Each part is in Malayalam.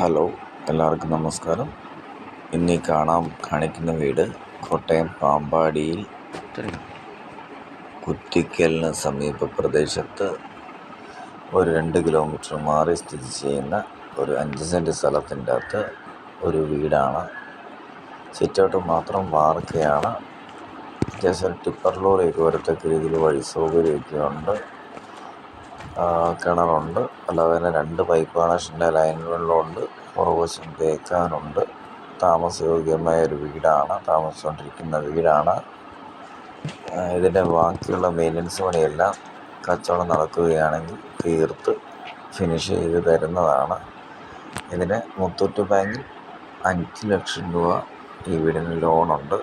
ഹലോ, എല്ലാവർക്കും നമസ്കാരം. ഇന്നീ കാണിക്കുന്ന വീട് കോട്ടയം പാമ്പാടിയിൽ കുറ്റിക്കലിന് സമീപ പ്രദേശത്ത് ഒരു 2 കിലോമീറ്റർ മാറി സ്ഥിതി ചെയ്യുന്ന ഒരു 5 സെൻറ്റ് സ്ഥലത്തിൻ്റെ അകത്ത് ഒരു വീടാണ്. സിറ്റൗട്ട് മാത്രം വാർക്കയാണ്. അത്യാവശ്യം ടിപ്പർ ലോറിയൊക്കെ വരത്തക്ക രീതിയിൽ വഴി സൗകര്യമൊക്കെ ഉണ്ട്. കിണറുണ്ട്. അല്ലാതെ തന്നെ 2 പൈപ്പ് കണക്ഷൻ്റെ ലൈൻ വെള്ളമുണ്ട്. പുറകുവശം തേക്കാനുണ്ട്. താമസയോഗ്യമായ ഒരു വീടാണ്. താമസിച്ചുകൊണ്ടിരിക്കുന്ന വീടാണ്. ഇതിൻ്റെ ബാക്കിയുള്ള മെയിൻ്റനൻസ് പണിയെല്ലാം കച്ചവടം നടക്കുകയാണെങ്കിൽ തീർത്ത് ഫിനിഷ് ചെയ്ത് തരുന്നതാണ്. ഇതിന് മുത്തൂറ്റ് ബാങ്കിൽ 5 ലക്ഷം രൂപ ഈ വീടിന് ലോണുണ്ട്.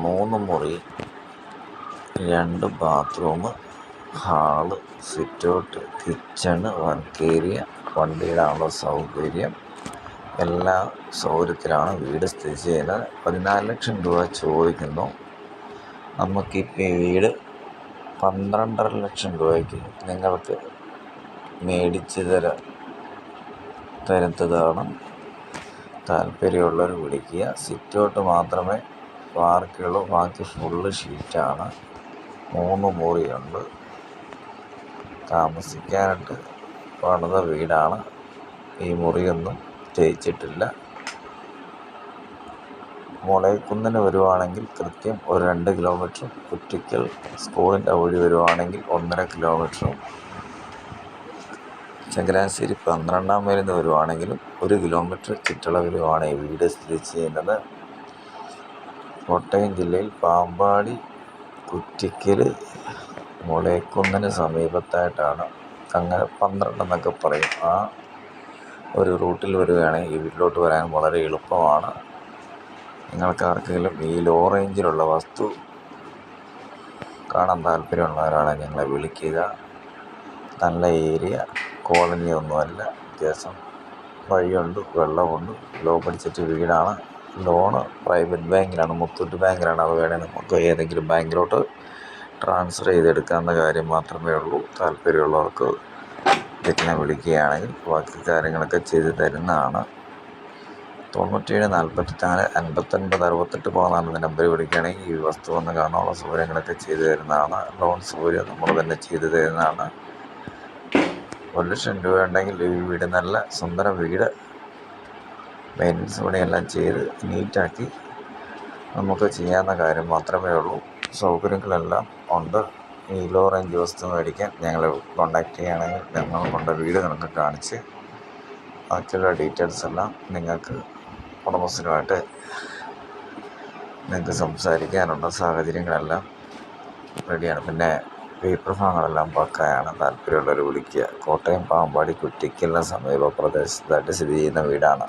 3 മുറി, 2 bathroom, hall, sitout, kitchen, work area, വണ്ടിയിടാനുള്ള സൗകര്യം, എല്ലാ സൗകര്യത്തിലാണ് വീട് സ്ഥിതി ചെയ്യുന്നത്. 14 ലക്ഷം രൂപ ചോദിക്കുന്നു. നമുക്കിപ്പോൾ ഈ വീട് 12.5 ലക്ഷം രൂപയ്ക്ക് നിങ്ങൾക്ക് മേടിച്ച് തരുന്നതാണ്. താല്പര്യമുള്ളവർ വിളിക്കുക. സിറ്റൗട്ട് മാത്രമേ വാർക്കുള്ളൂ, ബാക്കി ഫുള്ള് ഷീറ്റാണ്. 3 മുറിയുണ്ട്. താമസിക്കാനായിട്ട് പണിത വീടാണ്. ഈ മുറിയൊന്നും തേച്ചിട്ടില്ല. മുളയക്കുന്നിന് വരുവാണെങ്കിൽ കൃത്യം ഒരു 2 കിലോമീറ്ററും, കുറ്റിക്കൽ സ്കൂളിൻ്റെ വഴി വരുവാണെങ്കിൽ 1.5 കിലോമീറ്ററും, ചങ്ങനാശ്ശേരി 12-ാം മൈലിൽ നിന്ന് വരുവാണെങ്കിലും 1 കിലോമീറ്റർ ചുറ്റളവിലുമാണ് ഈ വീട് സ്ഥിതി ചെയ്യുന്നത്. കോട്ടയം ജില്ലയിൽ പാമ്പാടി, കുറ്റിക്കൽ, മുളയക്കുന്നിന് സമീപത്തായിട്ടാണ്. അങ്ങനെ 12 എന്നൊക്കെ പറയും. ആ ഒരു റൂട്ടിൽ വരികയാണെങ്കിൽ ഈ വീട്ടിലോട്ട് വരാൻ വളരെ എളുപ്പമാണ്. നിങ്ങൾക്ക് ആർക്കെങ്കിലും ഈ ലോ റേഞ്ചിലുള്ള വസ്തു കാണാൻ താല്പര്യമുള്ളവരാണെങ്കിൽ ഞങ്ങളെ വിളിക്കുക. നല്ല ഏരിയ, കോളനിയൊന്നുമല്ല. അത്യാവശ്യം വഴിയുണ്ട്, വെള്ളമുണ്ട്, ലോ ബഡ്ജറ്റ് വീടാണ്. ലോണ് പ്രൈവറ്റ് ബാങ്കിലാണ്, മുത്തൂറ്റ് ബാങ്കിലാണ്. അത് വേണമെങ്കിൽ നമുക്ക് ഏതെങ്കിലും ബാങ്കിലോട്ട് ട്രാൻസ്ഫർ ചെയ്തെടുക്കാവുന്ന കാര്യം മാത്രമേ ഉള്ളൂ. താല്പര്യമുള്ളവർക്ക് ഇതിനെ വിളിക്കുകയാണെങ്കിൽ ബാക്കി കാര്യങ്ങളൊക്കെ ചെയ്ത് തരുന്നതാണ്. 97 44 59 68 14 നമ്പറിൽ വിളിക്കുകയാണെങ്കിൽ ഈ വസ്തു വന്ന് കാണാനുള്ള സൗകര്യങ്ങളൊക്കെ ചെയ്തു തരുന്നതാണ്. ലോൺ സൗകര്യം നമ്മൾ തന്നെ ചെയ്തു തരുന്നതാണ്. 1 ലക്ഷം രൂപ ഉണ്ടെങ്കിൽ ഈ വീട് നല്ല സുന്ദര വീട് മെയിൻ്റനൻസ് പണിയെല്ലാം ചെയ്ത് നീറ്റാക്കി നമുക്ക് ചെയ്യാവുന്ന കാര്യം മാത്രമേ ഉള്ളൂ. സൗകര്യങ്ങളെല്ലാം ഉണ്ട്. ഈ ലോ റേഞ്ച് വസ്തു മേടിക്കാൻ ഞങ്ങളെ കോൺടാക്റ്റ് ചെയ്യുകയാണെങ്കിൽ ഞങ്ങൾ കൊണ്ട് വീട് നിങ്ങൾക്ക് കാണിച്ച് ബാക്കിയുള്ള ഡീറ്റെയിൽസ് എല്ലാം നിങ്ങൾക്ക് ഉടമസ്ഥനുമായിട്ട് നിങ്ങൾക്ക് സംസാരിക്കാനുള്ള സാഹചര്യങ്ങളെല്ലാം റെഡിയാണ്. പിന്നെ പേപ്പർ ഭാഗങ്ങളെല്ലാം പക്കയാണ്. താല്പര്യമുള്ളവർ വിളിക്കുക. കോട്ടയം പാമ്പാടി കുറ്റിക്കലിന് സമീപ പ്രദേശത്തായിട്ട് സ്ഥിതി ചെയ്യുന്ന വീടാണ്.